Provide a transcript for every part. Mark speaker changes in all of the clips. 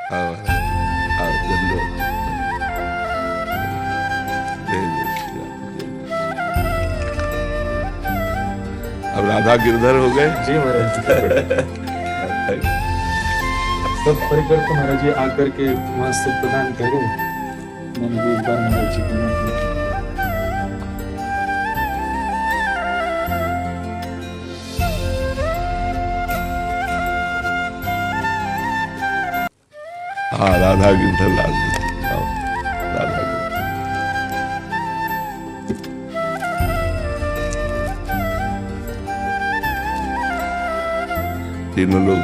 Speaker 1: आओ आओ धन्यवाद। अब राधा गिरधर हो गए
Speaker 2: जी महाराज। सब परिकर को महाराज जी आकर के वहाँ सुख प्रदान करें। मैंने भी एक बार महाराज जी को नाम लिया।
Speaker 1: हाँ राधा गिरधर लाल आओ राधा गिरधर। तीनों लोग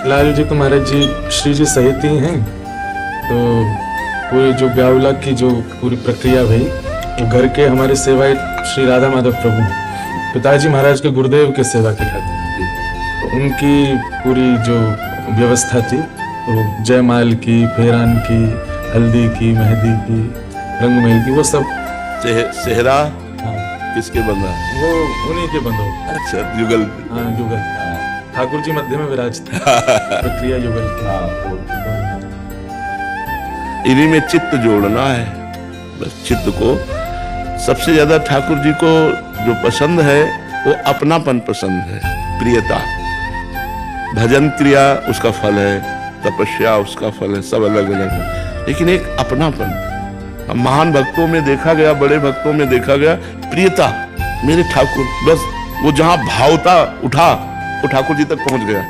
Speaker 2: लाल जी तो महाराज जी श्री जी सहित ही हैं। तो पूरी जो ब्यावला की जो पूरी प्रक्रिया हुई वो घर के हमारे सेवाएं श्री राधा माधव प्रभु पिताजी महाराज के गुरुदेव के सेवा के खातिर तो उनकी पूरी जो व्यवस्था थी तो जयमाल की, फेरान की, हल्दी की, मेहंदी की, रंगमेल की, वो सब
Speaker 1: सेहरा
Speaker 2: हाँ,
Speaker 1: किसके बंदा?
Speaker 2: वो उन्हीं के बंधु।
Speaker 1: अच्छा युगल।
Speaker 2: हाँ युगल, ठाकुर जी मध्य में विराजते प्रक्रिया युगल की।
Speaker 1: इन्हीं में चित्त जोड़ना है बस। चित्त को सबसे ज्यादा ठाकुर जी को जो पसंद है वो अपनापन पसंद है, प्रियता। भजन क्रिया उसका फल है, तपस्या उसका फल है, सब अलग अलग है, लेकिन एक अपनापन महान भक्तों में देखा गया, बड़े भक्तों में देखा गया, प्रियता। मेरे ठाकुर, बस वो जहां भावता उठा वो ठाकुर जी तक पहुंच गया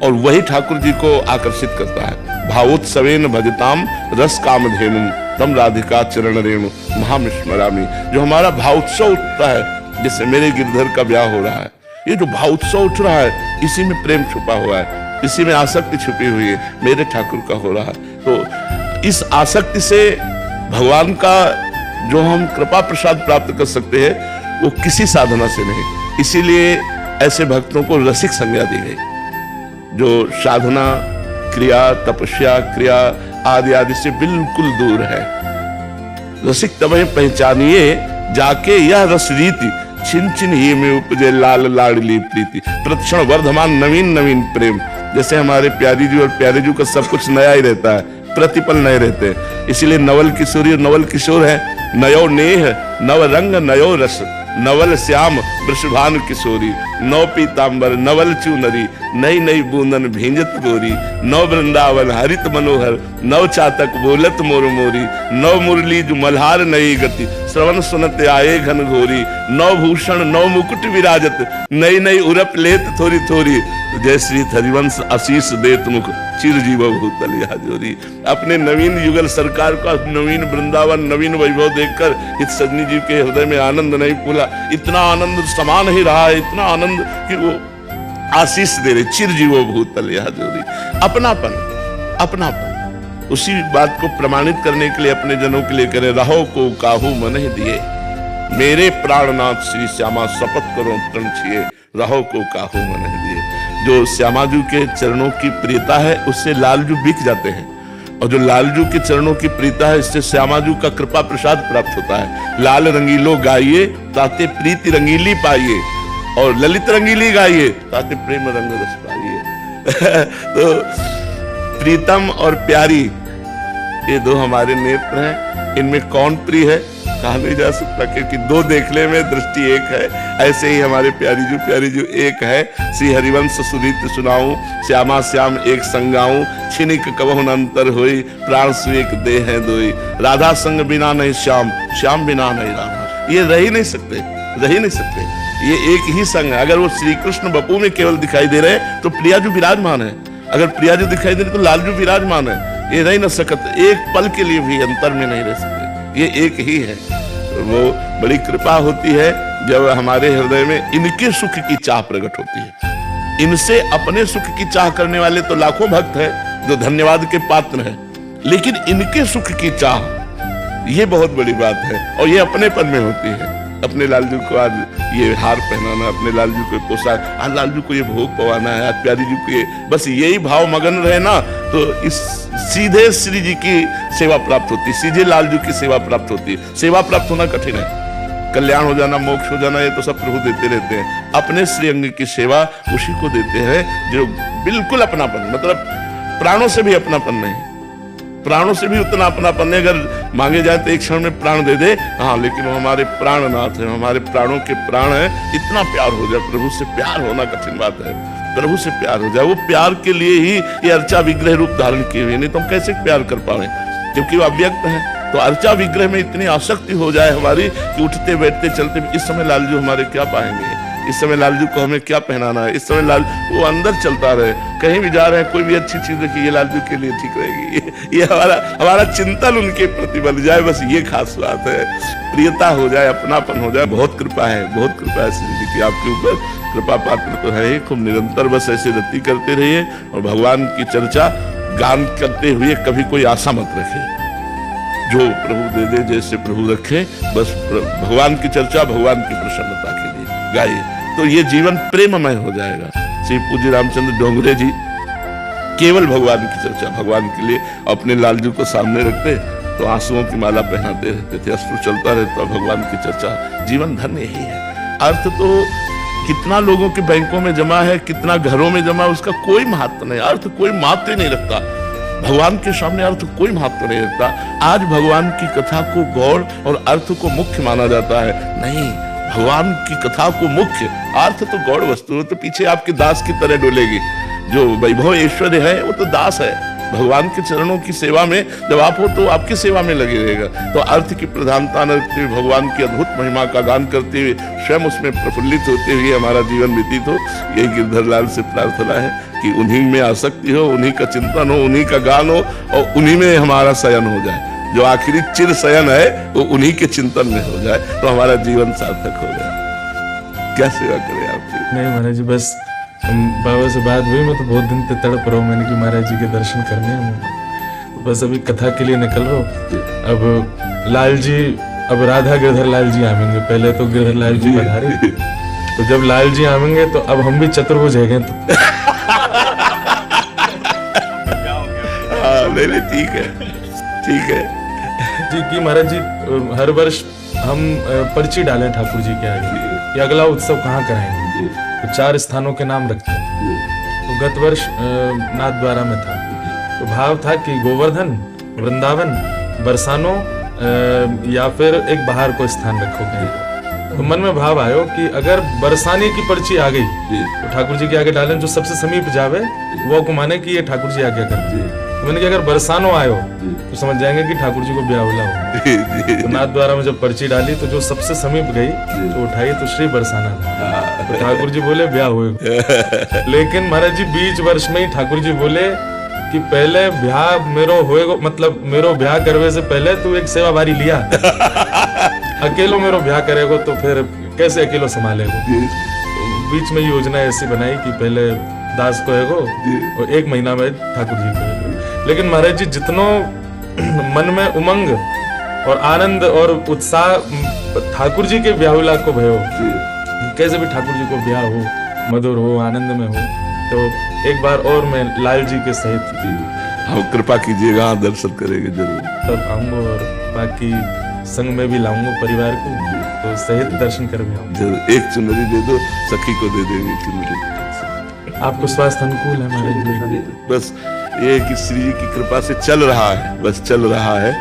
Speaker 1: और वही ठाकुर जी को आकर्षित करता है। भावोत्सवेन भजताम रस कामधेनु तम राधिका चरण रेणु महामिस्मरामी। जो हमारा भावोत्सव उठता है, जैसे मेरे गिरधर का ब्याह हो रहा है, ये जो भावोत्सव उठ रहा है इसी में प्रेम छुपा हुआ है, इसी में आसक्ति छुपी हुई है, मेरे ठाकुर का हो रहा है। तो इस आसक्ति से भगवान का जो हम कृपा प्रसाद प्राप्त कर सकते हैं वो किसी साधना से नहीं। इसीलिए ऐसे भक्तों को रसिक संज्ञा दी गई, जो साधना क्रिया, तपस्या क्रिया आदि आदि से बिल्कुल दूर है। रसिक तमें पहचानिए जाके यह रस रीति, छिन छिन ही में उपजे लाल लाडली प्रीति। प्रतिक्षण वर्धमान नवीन नवीन प्रेम। जैसे हमारे प्यारी जी और प्यारे जी का सब कुछ नया ही रहता है, प्रतिपल नए रहते हैं। इसीलिए नवल किशोरी और नवल किशोर है। नयो नेह नव रंग नयो रस, नवल श्याम वृषभानु किशोरी। नौ पीतांबर नवल चूनरी, नई नई बूंदन भींजत गोरी। नव वृंदावन हरित मनोहर, नव चातक बोलत मोर मोरी। नव मुरली जो मल्हार नई गति, श्रवण सुनत आए घन घोरी। नव भूषण नव मुकुट विराजत, नई नई उरप लेत थोड़ी थोड़ी। जय श्री हरिवंश आशीष देत मुख, चिर जीव भूतल यह जोरी। अपने नवीन युगल सरकार का नवीन वृंदावन, नवीन वैभव देखकर इस सजनी जी के हृदय में आनंद नहीं फूला। इतना आनंद समान ही रहा है, इतना आनंद कि वो आशीष दे रहे, चिर जीवो भूतल यह जोरी। अपनापन, अपनापन उसी बात को प्रमाणित करने के लिए अपने जनों के लिए करे, रहो को काहू मन ही दिए। मेरे प्राणनाथ श्री श्यामा शपथ करो तृण छिए, रहो को काहू मन ही दिए। जो श्यामाजू के चरणों की प्रियता है उससे लालजू बिक जाते हैं, और जो लालजू के चरणों की प्रीता है इससे श्यामाजू का कृपा प्रसाद प्राप्त होता है। लाल रंगीलो गाइए ताते प्रीति रंगीली पाइए, और ललित रंगीली गाइए ताते प्रेम रंग रस पाइए। तो प्रीतम और प्यारी ये दो हमारे नेत्र हैं। इनमें कौन प्रिय है कहा नहीं जा सकता, क्योंकि दो देखने में दृष्टि एक है। ऐसे ही हमारे प्यारी जो एक है। श्री हरिवंश सुरीत सुनाऊं, श्यामा श्याम एक संगाऊं। छिनिक कबहु न अंतर होई, प्राण सुएक देह है दोई। राधा संग बिना नहीं श्याम, श्याम बिना नहीं राधा। ये रह ही नहीं सकते, रह ही नहीं सकते। ये एक ही संग है। अगर वो श्री कृष्ण बपू में केवल दिखाई दे रहे तो प्रियाजू विराजमान है, अगर प्रियाजू दिखाई दे रहे तो लालजू विराजमान है। ये रह न सकते, एक पल के लिए भी अंतर में नहीं रह सकते। ये एक ही है। वो बड़ी कृपा होती है जब हमारे हृदय में इनके सुख की चाह प्रकट होती है। इनसे अपने सुख की चाह करने वाले तो लाखों भक्त हैं जो धन्यवाद के पात्र हैं, लेकिन इनके सुख की चाह ये बहुत बड़ी बात है, और ये अपनेपन में होती है। अपने लालजू को आज ये हार पहनाना, अपने लालजू को पोशाक, आज लालजू को ये भोग पवाना है, आज प्यारी जी को ये, बस यही भाव मगन रहे ना तो इस सीधे श्री जी की सेवा प्राप्त होती है, सीधे लालजू की सेवा प्राप्त होती है। सेवा प्राप्त होना कठिन है, कल्याण हो जाना, मोक्ष हो जाना, ये तो सब प्रभु देते रहते हैं। अपने श्रीअंग की सेवा उसी को देते हैं जो बिल्कुल अपनापन, मतलब प्राणों से भी अपनापन नहीं, प्राणों से भी उतना अपनापन नहीं। अगर मांगे जाए तो एक क्षण में प्राण दे दे, हाँ, लेकिन वो हमारे प्राणनाथ है, हमारे प्राणों के प्राण है। इतना प्यार हो जाए, प्रभु से प्यार होना कठिन बात है, प्रभु से प्यार हो जाए। वो प्यार के लिए ही ये अर्चा विग्रह रूप धारण किए हुए, नहीं तो हम कैसे प्यार कर पाए, क्योंकि वो अव्यक्त है। तो अर्चा विग्रह में इतनी आसक्ति हो जाए हमारी कि उठते बैठते चलते, इस समय लालजू हमारे क्या पाएंगे, इस समय लालजू को हमें क्या पहनाना है, इस समय लाल वो अंदर चलता रहे। कहीं भी जा रहे हैं, कोई भी अच्छी चीज देखिए, ये लालजू के लिए ठीक रहेगी, ये हमारा चिंतन उनके प्रति बन जाए, बस ये खास बात है। प्रियता हो जाए, अपनापन हो जाए। बहुत कृपा है, बहुत कृपा है श्री जी की आपके ऊपर। कृपा पात्र तो है ही, खूब निरंतर बस ऐसे रति करते रहिए और भगवान की चर्चा गान करते हुए कभी कोई आशा मत रखे। जो प्रभु दे दे, जैसे प्रभु रखे, बस भगवान की चर्चा भगवान की प्रसन्नता के लिए गाइए, तो ये जीवन प्रेममय हो जाएगा। श्री पूज्य रामचंद्र डोंगरे जी केवल भगवान की चर्चा, भगवान के लिए अपने लालजू को सामने रखते तो आंसुओं की माला पहनाते रहते थे, अश्रु चलता रहता, भगवान की चर्चा। जीवन धन्य यही है। अर्थ तो कितना लोगों के बैंकों में जमा है, कितना घरों में जमा, उसका कोई महत्व नहीं, अर्थ कोई महत्व ही नहीं रखता। भगवान के सामने अर्थ कोई महत्व नहीं रखता। आज भगवान की कथा को गौड़ और अर्थ को मुख्य माना जाता है, नहीं, भगवान की कथा को मुख्य, अर्थ तो गौड़ वस्तु है, तो पीछे आपके दास की तरह डोलेगी। जो वैभव ऐश्वर्य है वो तो दास है, भगवान के चरणों की सेवा में जब आप हो तो आपकी सेवा में लगे रहेगा। तो अर्थ की प्रधानता न रखते हुए भगवान की अद्भुत महिमा का गान करते हुए स्वयं उसमें प्रफुल्लित होते हुए हमारा जीवन व्यतीत हो, यही गिरधर लाल से प्रार्थना है कि उन्हीं में आसक्ति हो, उन्हीं का चिंतन हो, उन्हीं का गान हो और उन्हीं में हमारा शयन हो जाए। जो आखिरी चिर शयन है वो उन्हीं के चिंतन में हो जाए, तो हमारा जीवन सार्थक हो जाए। क्या सेवा करें आपकी?
Speaker 2: नहीं महाराज जी, बस बाबा से बात हुई, मैं तो बहुत दिन से तड़प रहा हूँ, मैंने कि महाराज जी के दर्शन करने हैं। बस अभी कथा के लिए निकल रहा हूँ। अब लाल जी, अब राधा गिरधर लाल जी आवेंगे, पहले तो गिरधर लाल जी पधारे, तो जब लाल जी आवेंगे तो अब हम भी चतुर्भुज है तो
Speaker 1: नहीं, ठीक है, ठीक है
Speaker 2: जी। कि महाराज जी हर वर्ष हम पर्ची डालें ठाकुर जी के आगे कि अगला उत्सव कहाँ कराएंगे, तो 4 स्थानों के नाम रखते हैं। तो गत वर्ष नाथद्वारा में था, तो भाव था कि गोवर्धन, वृंदावन, बरसानो या फिर एक बाहर को स्थान रखोगे। तो मन में भाव आयो कि अगर बरसाने की पर्ची आ गई तो ठाकुर जी के आगे डालें, जो सबसे समीप जावे वो को माने कि ये ठाकुर जी आज्ञा करते हैं। तो मैंने कि अगर बरसानो आयो तो समझ जाएंगे कि ठाकुर जी को ब्याहुला हो। तो नाथद्वारा में जब पर्ची डाली तो जो सबसे समीप गई तो उठाई तो श्री बरसाना था, तो ठाकुर जी बोले ब्याह हुए। लेकिन महाराज जी बीच वर्ष में ही ठाकुर जी बोले कि पहले ब्याह मेरो होएगो, मतलब मेरो ब्याह करवे से पहले तू एक सेवा बारी लिया, अकेलो मेरो ब्याह करेगो तो फिर कैसे अकेलो संभालेगो। तो बीच में योजना ऐसी बनाई कि पहले दास को एगो और 1 महीना में ठाकुर जी को। लेकिन महाराज जी जितनो मन में उमंग और आनंद और उत्साह ठाकुर जी के ब्याहुला को भयो, कैसे भी ठाकुर जी को ब्याह हो, मधुर हो, आनंद में हो, तो एक बार और मैं लाल जी के सहित
Speaker 1: हम कृपा कीजिएगा, दर्शन करेंगे जरूर।
Speaker 2: तब आऊंगा और बाकी संग में भी लाऊंगा परिवार को, तो सहित दर्शन कर भी आऊंगा
Speaker 1: जरूर। एक चुनरी दे दो, सखी को दे देंगे चुनरी।
Speaker 2: आपको स्वास्थ्य अनुकूल है महाराज जी?
Speaker 1: बस ये कि श्री जी की कृपा से चल रहा है, बस चल रहा है।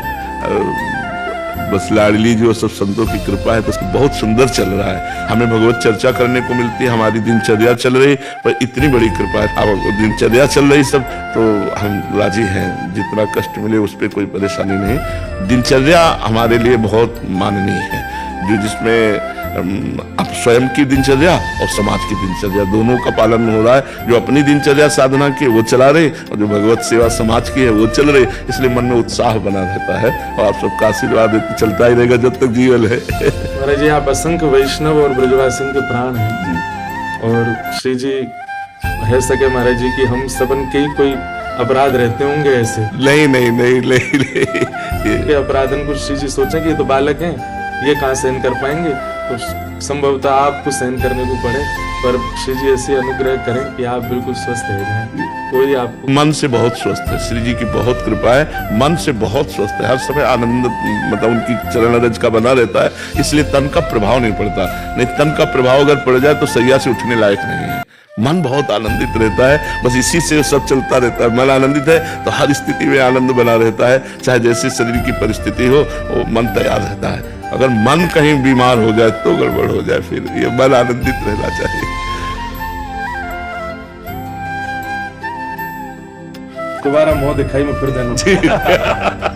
Speaker 1: बस लाडली जी और सब संतों की कृपा है, बस बहुत सुंदर चल रहा है। हमें भगवत चर्चा करने को मिलती है, हमारी दिनचर्या चल रही, पर इतनी बड़ी कृपा है। अब दिनचर्या चल रही सब, तो हम राजी हैं, जितना कष्ट मिले उस पर कोई परेशानी नहीं। दिनचर्या हमारे लिए बहुत माननीय है, जो जिसमें अब स्वयं की दिनचर्या और समाज की दिनचर्या दोनों का पालन हो रहा है। जो अपनी दिनचर्या साधना की वो चला रहे और जो भगवत सेवा समाज की है वो चल रहे, इसलिए मन में उत्साह बना रहता है और आप सबका आशीर्वाद चलता ही रहेगा जब तक जीवन है।
Speaker 2: महाराज जी आप असंख्य वैष्णव और ब्रजवासियों के प्राण हैं, और श्री जी है सके महाराज जी कि हम सबन के ही कोई अपराध रहते होंगे ऐसे?
Speaker 1: नहीं नहीं नहीं नहीं, नहीं।
Speaker 2: अपराधन को श्री जी सोचे कि ये तो बालक हैं, ये कहाँ सहन कर पाएंगे, तो संभवतः आपको सहन करने को पड़े, पर श्री जी ऐसे अनुग्रह करें कि आप बिल्कुल स्वस्थ रह जाएं, कोई आपको।
Speaker 1: मन से बहुत स्वस्थ है, श्री जी की बहुत कृपा है, मन से बहुत स्वस्थ है, हर समय आनंद मतलब उनकी चरण रज का बना रहता है, इसलिए तन का प्रभाव नहीं पड़ता। नहीं, तन का प्रभाव अगर पड़ जाए तो सैया से उठने लायक नहीं है। मन बहुत आनंदित रहता है, बस इसी से सब चलता रहता है। मन आनंदित है तो हर स्थिति में आनंद बना रहता है, चाहे जैसी शरीर की परिस्थिति हो, वो मन तैयार रहता है। अगर मन कहीं बीमार हो जाए तो गड़बड़ हो जाए, फिर ये मन आनंदित रहना चाहिए।
Speaker 2: दोबारा मुंह दिखाई में फिर देना।